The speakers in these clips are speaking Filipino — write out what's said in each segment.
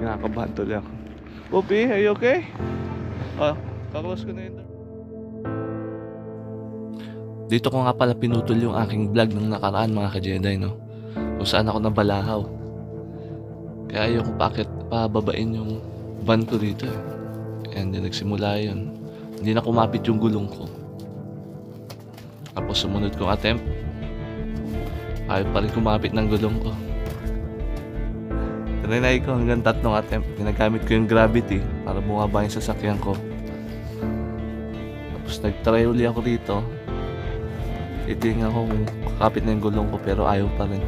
Kinakabahan tuloy ako. Poppy, are you okay? Oh, kaklos ko na yun. Dito ko nga pala pinutol yung aking vlog ng nakaraan mga ka-Jedi, no? Kung saan ako nabalahaw. Kaya ayoko pababain yung van ko dito eh. And then nagsimula yun. Hindi na kumapit yung gulong ko. Tapos sumunod kong attempt. Ayaw pa rin kumapit ng gulong ko. Trinay ko hanggang 3 attempt. Ginagamit ko yung gravity para bumaba yung sasakyan ko. Tapos nag-try uli ako dito. Titingnan ko kung kakapit na yung gulong ko pero ayaw pa rin.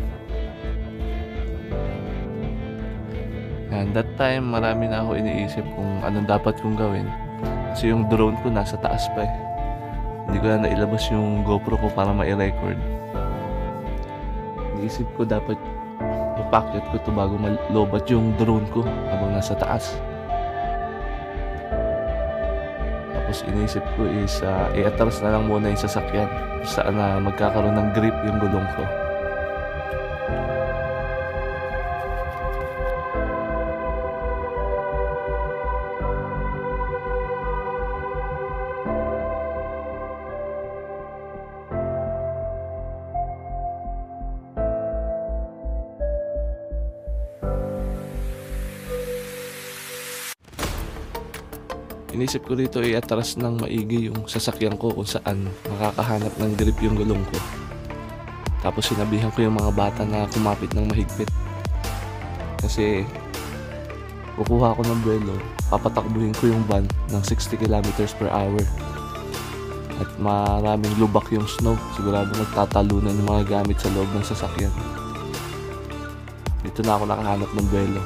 And that time marami na ako iniisip kung anong dapat kong gawin. Kasi yung drone ko nasa taas pa eh. Hindi ko na nailabas yung GoPro ko para ma-record. Iniisip ko dapat ipakyat ko ito bago malobat yung drone ko habang nasa taas. Tapos iniisip ko is i-atras na lang muna yung sasakyan saan na magkakaroon ng grip yung gulong ko. Inisip ko dito i-atras ng maigi yung sasakyan ko kung saan makakahanap ng grip yung gulong ko. Tapos sinabihan ko yung mga bata na kumapit ng mahigpit. Kasi kukuha ko ng buwelo, papatakbuhin ko yung van ng 60 km/h. At maraming lubak yung snow. Sigurado nagtatalunan yung mga gamit sa loob ng sasakyan. Dito na ako nakahanap ng buwelo.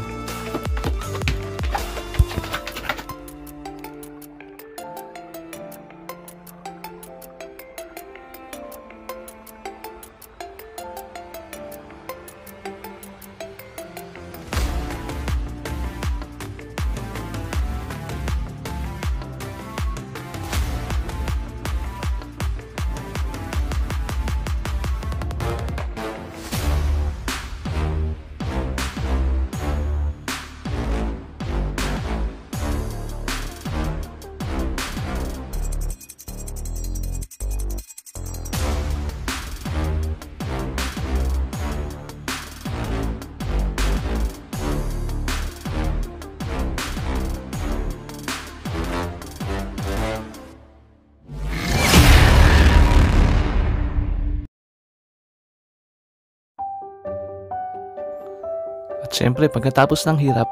At syempre, pagkatapos ng hirap,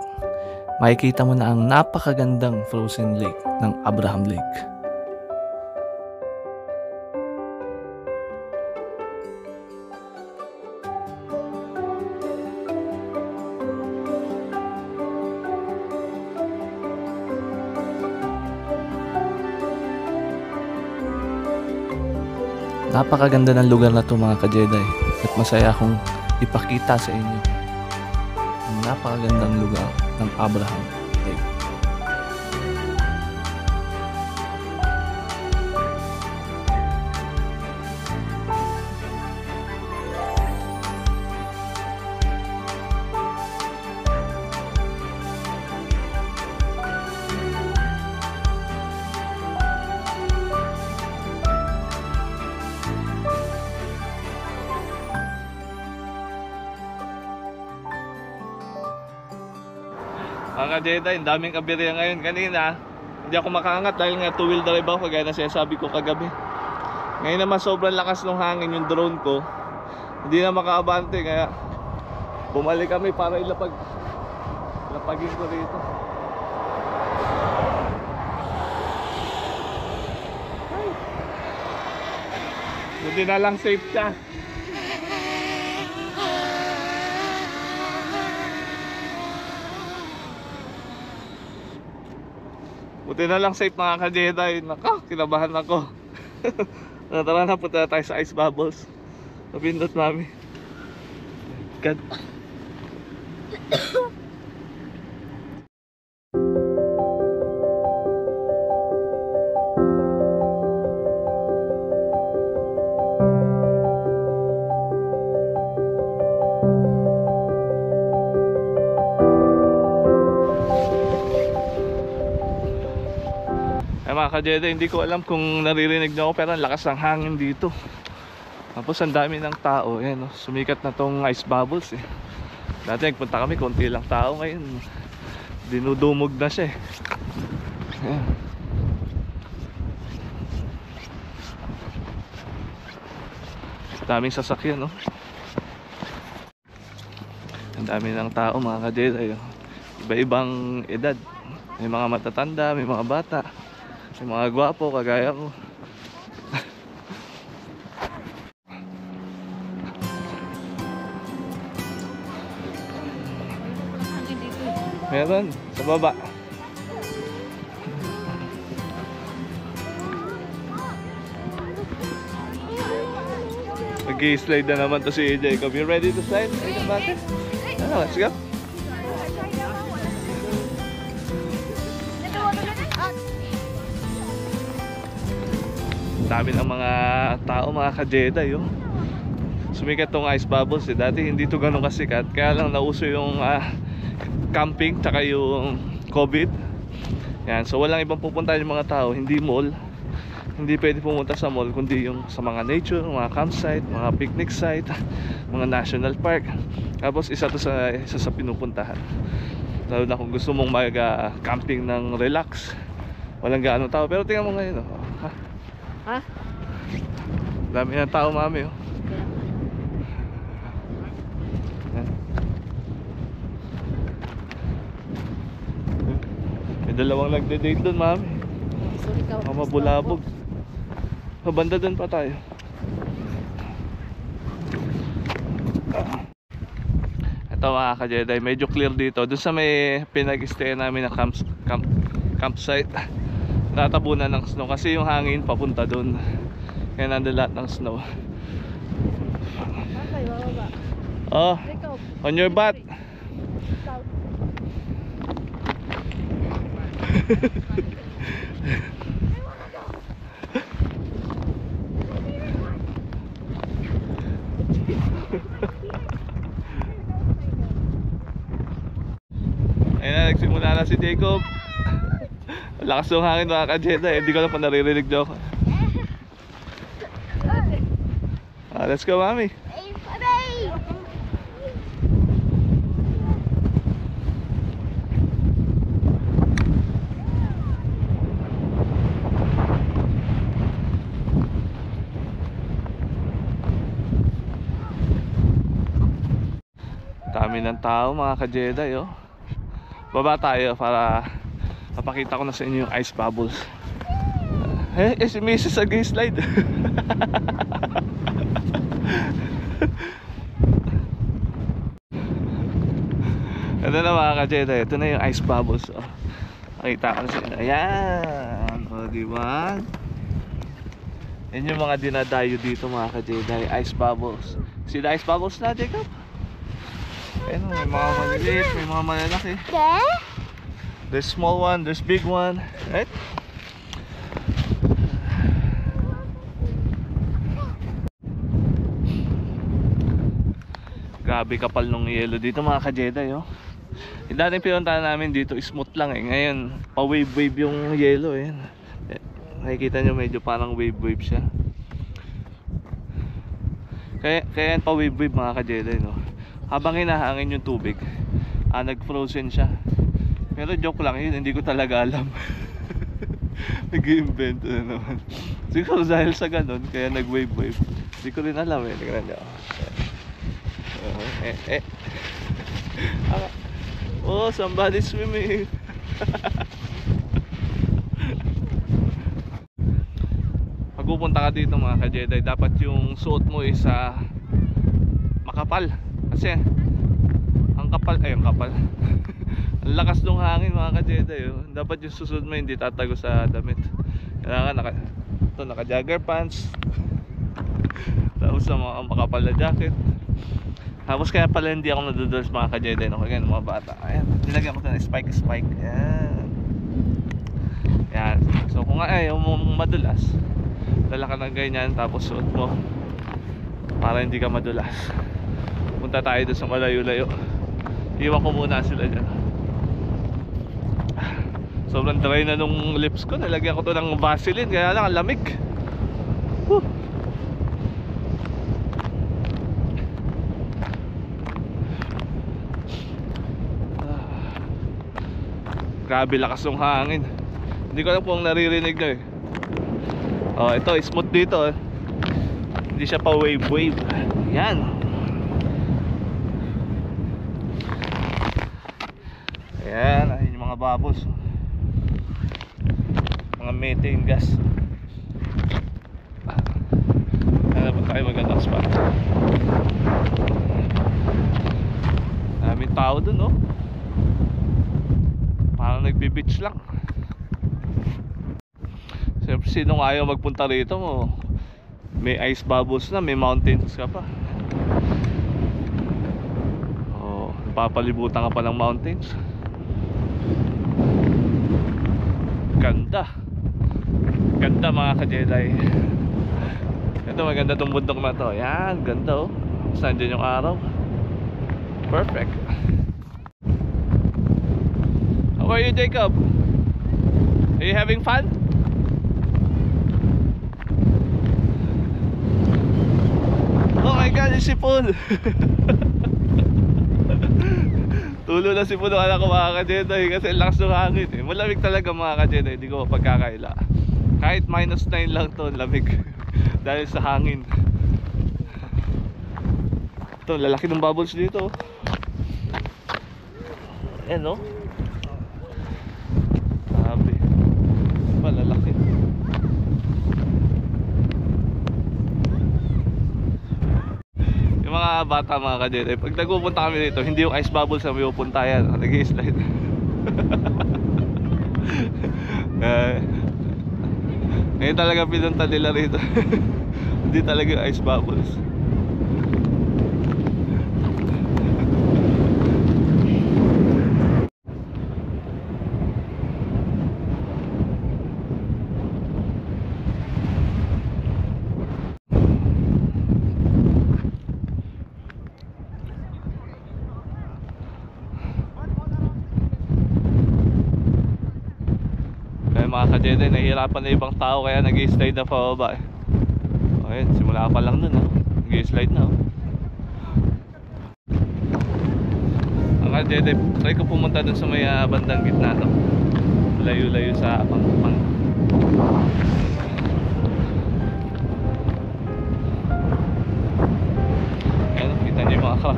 makikita mo na ang napakagandang frozen lake ng Abraham Lake. Napakaganda ng lugar na to mga ka-Jedi at masaya akong ipakita sa inyo ang napakagandang lugar ng Abraham Lake. Mga Jedi, ang daming kabirya ngayon. Kanina, hindi ako makaangat dahil nga two-wheel drive ako kagaya na sinasabi ko kagabi. Ngayon naman sobrang lakas ng hangin yung drone ko. Hindi na makaabante kaya bumalik kami para ilapagin ko rito. Buti na lang safe siya. Buti na lang safe mga ka-Jedi. Naka, kinabahan ako. Tara na, punta na tayo sa ice bubbles. Napindot mami. God. Ay mga ka-Jedi, hindi ko alam kung naririnig nyo ako, pero ang lakas ng hangin dito. Tapos ang dami ng tao. Ayan, oh, sumikat na tong ice bubbles eh. Dati nagpunta kami, konti lang tao. Ngayon dinudumog na siya eh. Ayan. Daming sasakyan, no? Ang dami ng tao mga ka-Jedi, oh. Iba-ibang edad. May mga matatanda, may mga bata, may mga gwapo kagaya ko. Meron sa baba. Mag-i-slide na naman to si Jacob. You ready to slide? Let's go. Dami ng mga tao, mga ka-Jedi, oh. Sumikat tong ice bubbles eh. Dati hindi to ganun kasikat, kaya lang nauso yung camping tsaka yung COVID. Yan, so walang ibang pupunta yung mga tao, hindi mall. Hindi pwede pumunta sa mall kundi yung sa mga nature, mga campsite, mga picnic site, mga national park. Tapos isa sa pinupuntahan. Lalo na kung gusto mong mag-camping ng relax. Walang gaano tao, pero tingnan mo ngayon, oh. Ha? Dami ng tao, mami, oh. May dalawang nagde-date doon, mami. Mga mabulabog. Banda doon pa tayo. Ito mga ka-Jedi, medyo clear dito. Doon sa may pinag-stay namin na campsite, natabunan ng snow kasi yung hangin papunta doon. Kaya nandun lahat ng snow. Oh, on your butt. Ayun na, nagsimula na si Jacob. Lakas ng hangin mga ka-Jedi, hindi ko lang pa naririnig niyo ako. Let's go, mami. Dami ng tao mga ka-Jedi, oh. Baba tayo para papakita ko na sa inyo yung ice bubbles. Si Mrs. Nag-slide. Ito na mga ka-Jedi, ito na yung ice bubbles, oh. Makita ko na sa inyo. Ayan, o diba? Yan yung mga dinadayo dito mga ka-Jedi, ice bubbles. See the ice bubbles na, Jacob? Ayan, may mga maliliit, may mga malalaki. There's small one, there's big one, right? Grabe kapal nung yelo dito mga ka-Jedi, oh. Yung dating pinuntahan namin dito, smooth lang eh. Ngayon, pa-wave-wave yung yelo eh. Nakikita nyo medyo parang wave-wave siya. Kaya pa-wave-wave mga ka-Jedi, no? Habang hinahangin yung tubig, nag-frozen siya. Pero joke lang yun, hindi ko talaga alam. Nag-invento na naman. Siguro dahil sa ganun, kaya nag-wave-wave. Hindi ko rin alam eh. Tignan nyo. Oh, somebody swimming. Pag pupunta ka dito mga ka-Jedi, dapat yung suot mo is makapal. Kasi ang kapal, ang kapal. Ang lakas ng hangin mga ka-Jedi, oh. Dapat yung susunod mo hindi tatago sa damit. Kailangan naka-jogger pants. Tapos sa mga makapal na jacket. Tapos kaya pala hindi ako nadudulas mga ka-Jedi, no? Kaya mga bata. Ayan, nilagyan ko ito na spike. Ayan. Ayan. So kung ayaw mo madulas, dala ka ng ganyan tapos suot mo para hindi ka madulas. Punta tayo doon sa malayo-layo. Iwan ko muna sila dyan. Sobrang dry na nung lips ko. Nilagyan ko to ng Vaseline, kaya lang ang lamig. Whew. Grabe lakas ng hangin. Hindi ko alam kung naririnig nyo eh. Oh, ito smooth dito eh. Hindi siya pa wave. Yan. Ayan, ayun yung mga bubbles. Mga methane gas. Ano ba tayo magandang spot? Daming tao dun, oh. Parang nagbe-beach lang. Siyempre, sinong ayaw magpunta rito mo? May ice bubbles na, may mountains ka pa. Oh, napapalibutan ka pa ng mountains. Ganda. Ganda mga ka-Jedi. Ito maganda tong bundok na to. Yan, ganda oh. Saan dyan yung araw? Perfect. How are you, Jacob? Are you having fun? Oh my God, si Paul. Tulo na si Paul, alam ko mga ka-Jedi, kasi lakas ng hangin eh. Malamig talaga mga ka-Jedi, hindi ko pagkakaila. Kahit -9 lang to, lamig. Dahil sa hangin. Ito, lalaki ng bubbles dito. Ayan oh. Grabe. Malalaki. Yung mga bata mga ka-Jedi, pag nagpupunta kami dito, hindi yung ice bubbles na may pupunta yan. Nag-i-slide. Ngayon talaga pinunta nila rito. Hindi talaga yung ice bubbles. Mga ka-Jedi, nahihirapan na ibang tao kaya nag-i-slide na pababa eh. O yun, simula pa lang nun nag-i-slide na Mga ka-Jedi, try ko pumunta dun sa may bandang gitna to. Layo-layo sa pang. Ayan, kita niyo yung mga crack.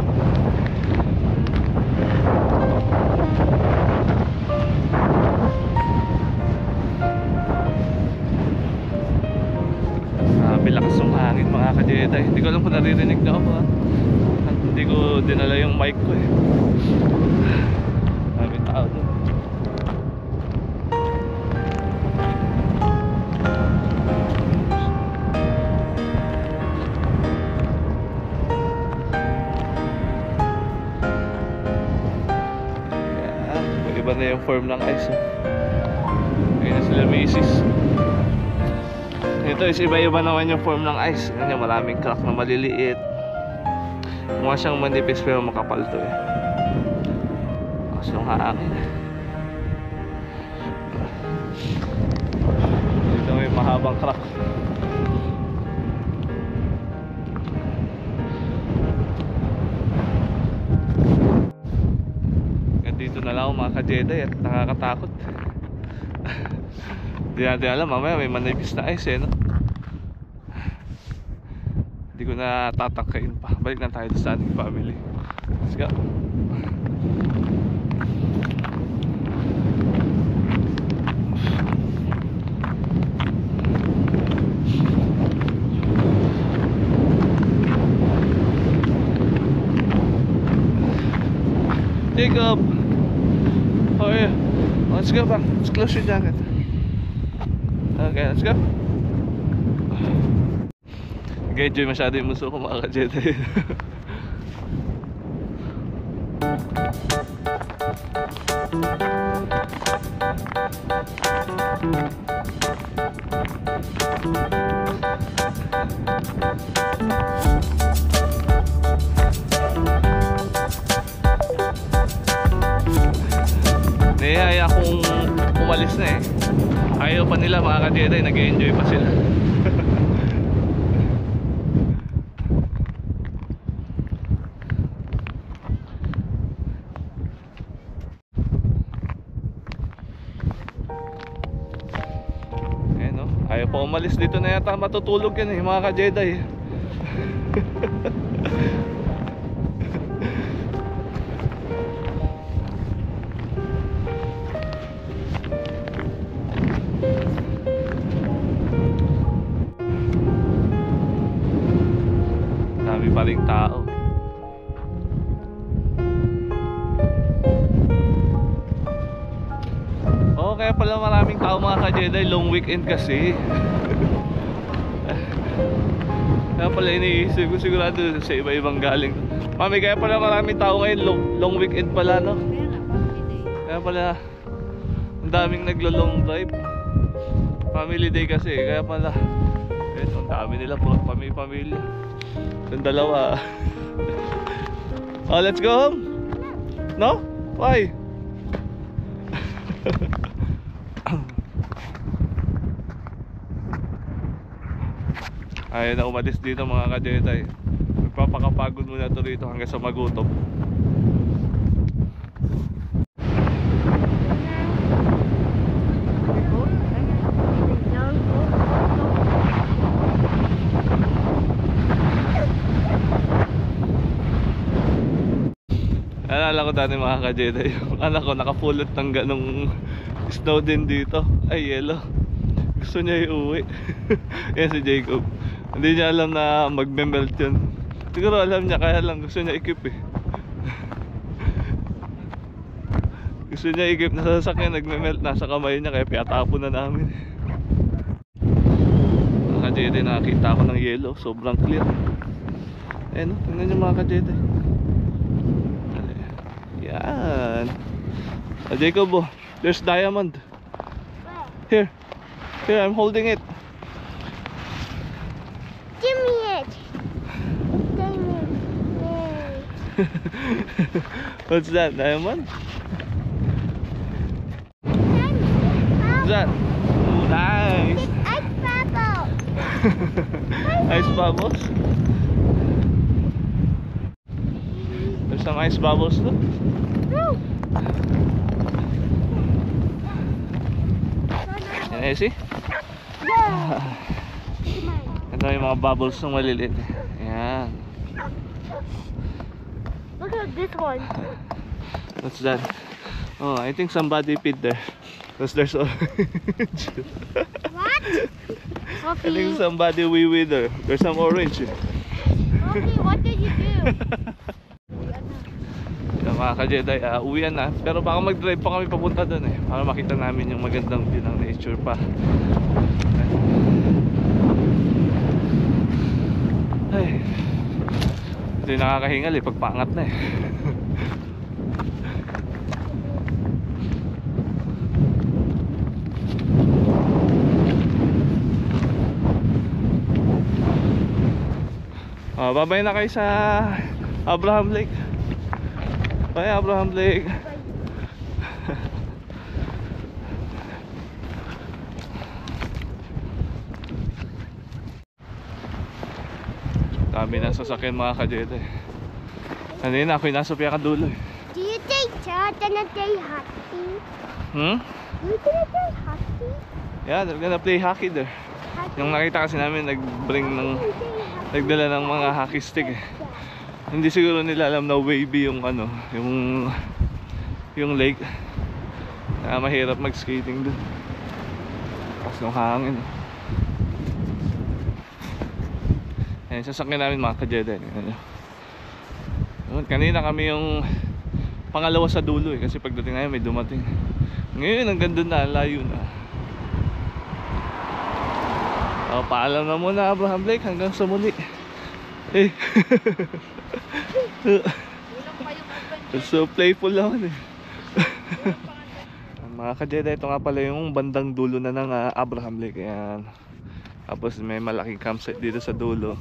Lakas ng hangin mga ka-Jedi. Hindi ko alam kung naririnig na ako at hindi ko dinala yung mic ko eh. Maraming tao doon. Yan, iba na yung form ng ice Ngayon na sila Macy's. Ito is iba-iba naman yung form ng ice. Ganyan, maraming crack na maliliit. Mukha siyang manipis pero makapal to eh. Kasi yung hangin. Dito may mahabang crack. Dito na lang mga ka-Jedi at nakakatakot. Hindi natin alam, mamaya may manipis na ice eh, no? Hindi ko na tatangkain pa. Balik na tayo sa ating family. Let's go. Jacob, how are you? Let's go back. Let's close your jacket. Okay, let's go. Nag-enjoy masyado yung muso ko mga ka-Jedi. Nihaya akong umalis na eh. Ayaw pa nila mga ka-Jedi, nag-enjoy pa sila. Ayan o, ayaw pa umalis. Dito na yata matutulog yan eh mga ka-Jedi. Dami pa ring tao. Oo, kaya pala maraming tao mga ka-Jedi. Long weekend kasi. Kaya pala iniisip ko, sigurado sa iba-ibang galing. Mami, kaya pala maraming tao ngayon. Long weekend pala, no? Kaya pala ang daming naglo-long drive. Family day kasi. Kaya pala ang dami nila, puro pamilya. Yung dalawa. Oh, let's go home. No? Why? Ayaw na umalis dito mga ka-Jedi. Magpapakapagod muna ito dito hanggang sa magutom. Alala ko dati mga ka-Jedi, yung anak ko nakapulot ng ganong snow din dito. Ay, yellow. Gusto niya iuwi. Yan si Jacob. Hindi niya alam na magme-melt yun. Siguro alam niya, kaya lang gusto niya ikip eh. Gusto niya ikip na sasakyan, nagme-melt nasa kamay niya, kaya pinatapon na namin. Mga ka-Jedi, nakakita ako ng yellow, sobrang clear. Eh no, tingnan niyo mga ka-Jedi. Yan. Jacob, oh, there's diamond. Here, I'm holding it. Give me it. Diamond. Yay. What's that, diamond? What's that? Oh, nice. It's ice bubble. Ice bubbles? There's some ice bubbles too. No. Can you see? Yeah. Ito yung mga bubbles ng maliliit. Ayan. Look at this one. What's that? Oh, I think somebody peed there. Because there's orange. What? I think somebody wee there. There's some orange. Poppy, what did you do? Yung mga ka-Jedi, uwian na. Pero baka mag-drive pa kami papunta doon eh, para makita namin yung magandang view ng nature pa. Ay, hindi nakakahingal eh, pagpangat na eh. Babay na kayo sa Abraham Lake. Bye Abraham Lake. Dami na sasakyan mga ka-Jedi. Kanina ako'y nasa pinakadulo eh. Do you think Chad gonna play hockey? Hmm? Do you gonna play hockey? Yeah, they're gonna play hockey there. Yung nakita kasi namin nagdala ng mga hockey stick eh. Hindi siguro nila alam na wavy yung ano, yung lake. Kaya mahirap mag-skating dun. Tapos ng hangin. Ayan, sasakyan namin mga ka-Jedi. Kanina kami yung pangalawa sa dulo eh, kasi pagdating namin may dumating. Ngayon ang ganda na, layo na. Paalam na muna Abraham Lake, hanggang sa muli. Eh. So playful lang eh. Mga ka-Jedi, ito nga pala yung bandang dulo na ng Abraham Lake. Ayan. Tapos may malaking campsite dito sa dulo.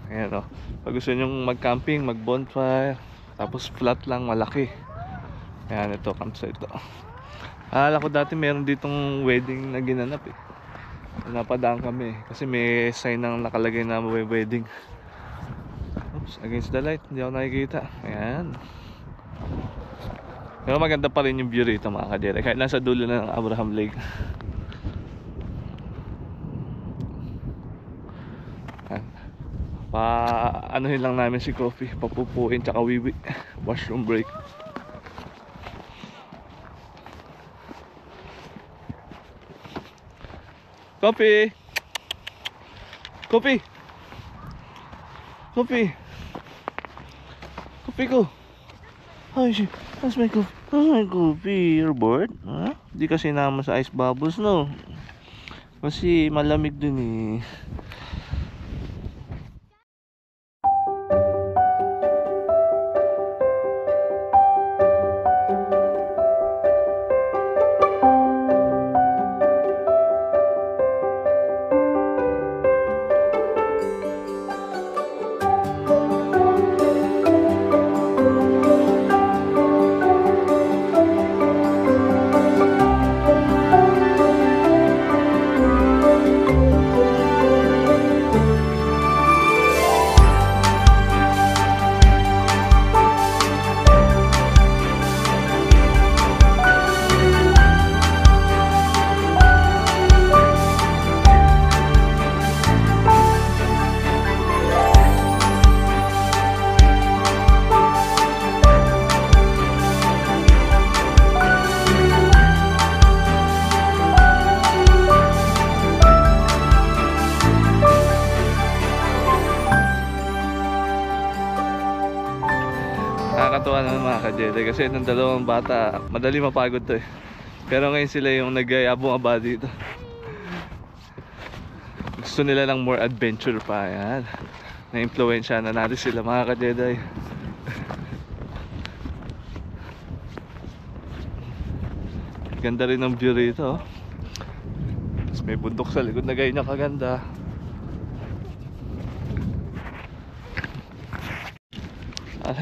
Ayan o. Pag gusto nyong mag-camping, mag-bonfire, tapos flat lang, malaki. Ayan, ito campsite to. Akala ko dati meron ditong wedding na ginanap eh. Napadaan kami kasi may sign ng nakalagay na may wedding. Oops, against the light, hindi ako nakikita. Ayan. Pero maganda pa rin yung view rito mga kadere, kahit nasa dulo na ng Abraham Lake. Anuhin lang namin si Coffee, papupuin tsaka wiwi. Washroom break. Coffee! Coffee! Coffee! Coffee ko! Ay, that's my coffee. That's my coffee. You're bored? Huh? Di kasi naman sa ice bubbles, no? Kasi malamig dun eh. Nakakatuwa naman mga ka-Jedi kasi ng dalawang bata madali mapagod to eh. Pero ngayon sila yung nag-ayabong aba dito. Gusto nila ng more adventure pa. Yan. Na-impluensya na natin sila mga ka-Jedi. Ganda rin ng view rito. Tapos may bundok sa likod na ganyan kaganda.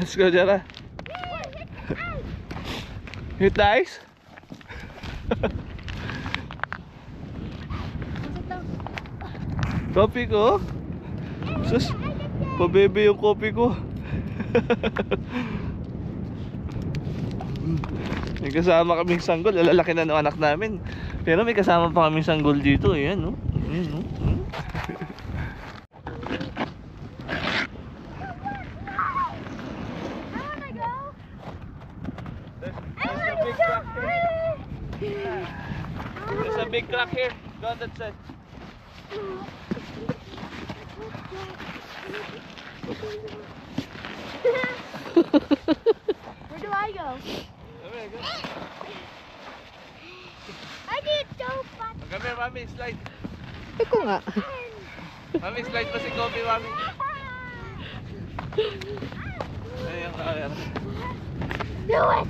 Let's go, Jara. Hit nice. Kopi ko. Sus, pabebe yung kopi ko. May kasama kaming sanggol. Lalaki na ng anak namin. Pero may kasama pa kaming sanggol dito. Ayan, no? Ayan, no? There's a big crack here. Go on that side. Where do I go? Come here, go. I need to go back. Come here, Mami, slide. Iko nga. Mami, slide pa si Kobe, Mami. Ayan, ayan. Do it.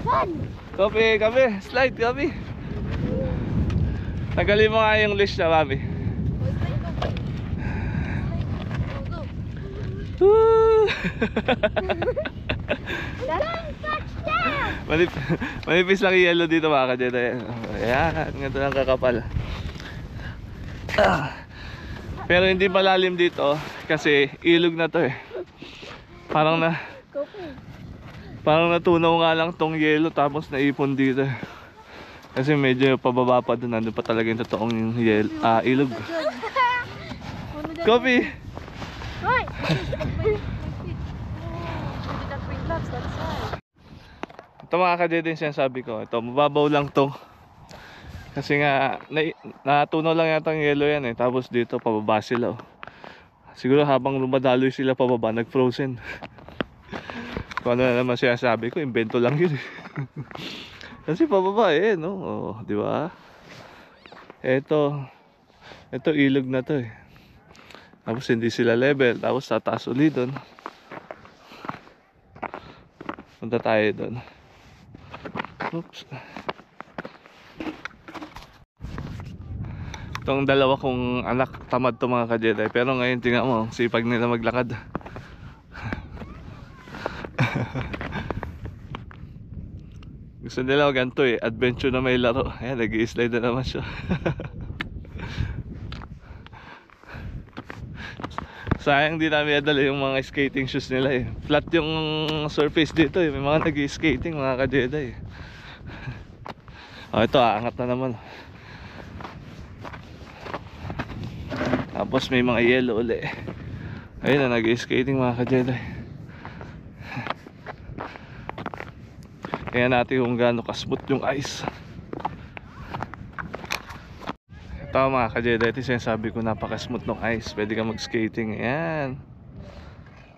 Run. Kobe, Kobe, slide, Kobe. Tagalin mo nga yung leash na, Mami. Woo! Manipis lang yung yellow dito mga ka-Jedi. Ayan, ganito lang kakapal. Pero hindi malalim dito kasi ilog na to eh. Parang natunaw nga lang tong yelo tapos naipon dito. Kasi medyo pababa pa doon, nandun pa talaga yung totoong ilog. Coffee! Right. Ito mga ka-Jedi yung sinasabi ko. Ito, mababaw lang to. Kasi nga, natunaw lang yata yung yelo yan eh. Tapos dito, pababa sila oh. Siguro habang lumadaloy sila pababa, nag-frozen. Kung ano na naman sinasabi ko, invento lang yun eh. Kasi pababa eh, no? Oh, di ba? Ito ilog na to eh. Tapos hindi sila level, tapos tataas ulit doon. Punta tayo doon. Oops. Itong dalawa kong anak, tamad to mga ka-Jedi. Pero ngayon tingnan mo, sipag nila maglakad. Gusto nila ganito eh, adventure na may laro. Ayan, nag-i-slide na naman siya. Sayang di namin adala yung mga skating shoes nila eh. Flat yung surface dito eh. May mga nag-i-skating mga ka-Jedi eh. Oh, ito aangat na naman. Tapos may mga yellow uli. Ayun na, nag-i-skating mga ka-Jedi. Kaya natin kung gaano kasmooth yung ice. Ito mga ka-Jedi, ito sinasabi ko, napaka-smooth ng ice. Pwede ka mag-skating. Ayan.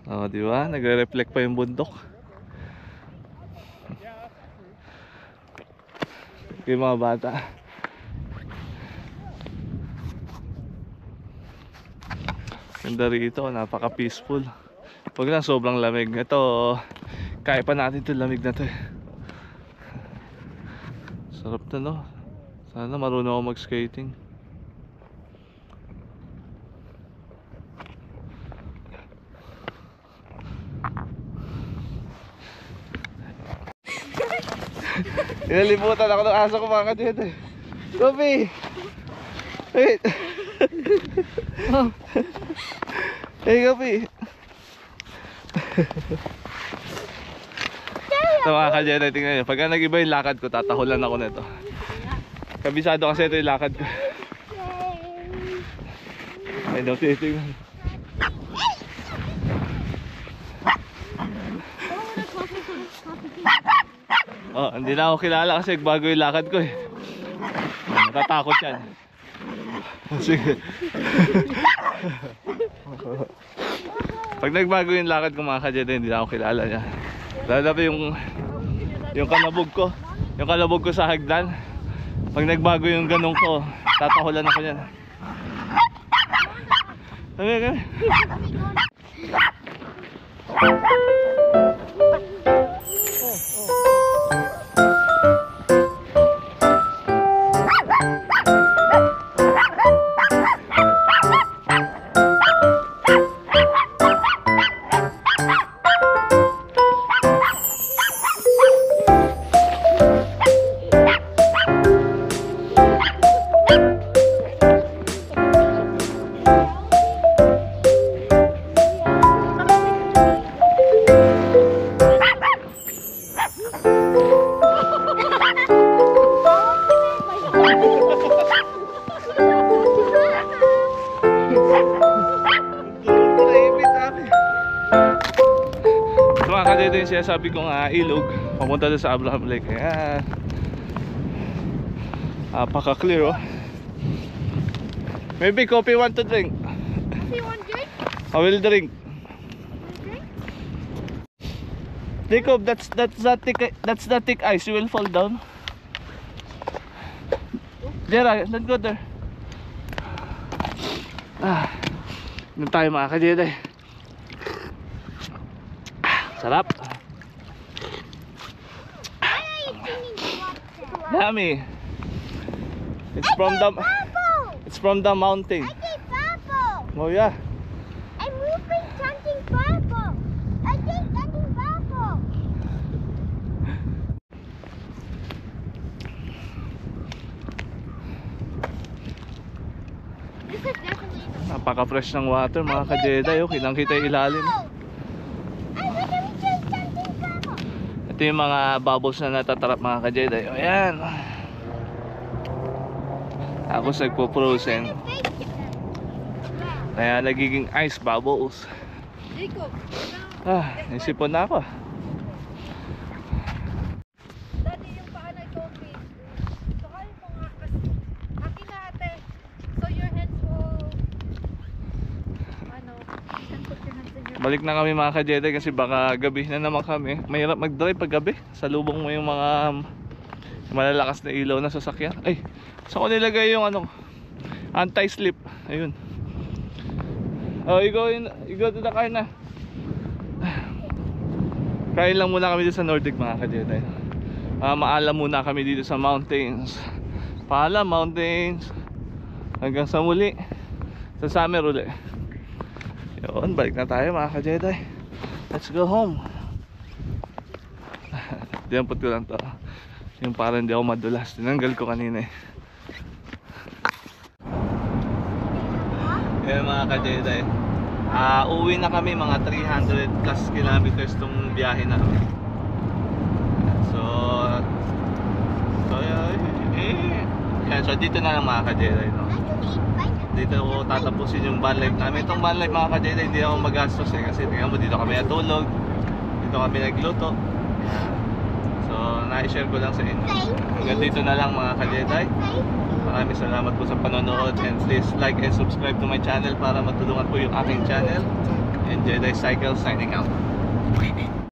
O, diba? Nagre-reflect pa yung bundok. Yung mga bata. Ganda rito, napaka-peaceful. Huwag lang sobrang lamig. Ito, kaya pa natin ito, lamig na ito eh. Sarap na no. Sana marunong ako mag-skating. Inalimutan ako ng aso ko mga ka-Jedi. Gobi! Wait! Oh. Hey Gobi! Ito mga ka-Jedi, tingnan nyo. Pagka nag-iba yung lakad ko, tatahulan ako nito. Kabisado kasi ito yung lakad ko. Ay daw, titingnan. Oh, hindi na ako kilala kasi bago yung lakad ko eh. Natatakot yan. Sige. Pag nagbago yung lakad ko mga ka-Jedi, hindi na ako kilala niya. Lalo pa yung kalabog ko. Yung kalabog ko sa hagdan. Pag nagbago yung ganong ko, tatahulan ako yan. Okay. Ito yung sinasabi kong ilog papunta doon sa Abraham Lake. Ayan, napaka-clear oh. Maybe coffee want to drink? Coffee want drink? I will drink. Jacob, that's the thick ice. You will fall down. Jera, let's go there. Doon tayo mga ka-Jedi. Sarap. Yummy. It's from the mountain. I think purple. Oh yeah. I'm moving something purple. I think something purple. This is definitely Napaka-fresh ng water mga ka-Jedi. Oh, kitang-kita yung ilalim. Ito yung mga bubbles na natatarap mga ka-Jedi. O yan. Tapos nagpo-frozen. Kaya nagiging ice bubbles. Naisipon na ako. Dati yung paa na coffee. So kayo mo nga kasi. Akin na ate. So your hands will you can put your hands in your Balik na kami mga ka-Jedi kasi baka gabi na naman kami. Mahirap mag-drive pag gabi. Salubong mo yung mga malalakas na ilaw na sasakyan. Ay, saan ko nilagay yung anti-slip. Ayun. Oh, you go to the car na. Kain lang muna kami dito sa Nordic mga ka-Jedi. Maalam muna kami dito sa mountains. Paalam mountains. Hanggang sa muli. Sa summer uli. Yun, balik na tayo mga ka-Jedi. Let's go home. Diyampot ko lang to. Yung parang hindi ako madulas. Tinanggal ko kanina eh. Yan mga ka-Jedi. Uwi na kami mga 300 plus kilometers tong biyahe namin. So so dito na lang mga ka-Jedi, no? I can eat pineapple. Dito ko tatapusin yung van life namin. Itong van life mga ka-Jedi, hindi ako magastos eh. Kasi tingnan mo, dito kami natulog. Dito kami nagluto. So na-share ko lang sa inyo. Hanggang dito na lang mga ka-Jedi. Maraming salamat po sa panonood. And please like and subscribe to my channel para matulungan po yung aking channel. And Jedi Cycle signing out.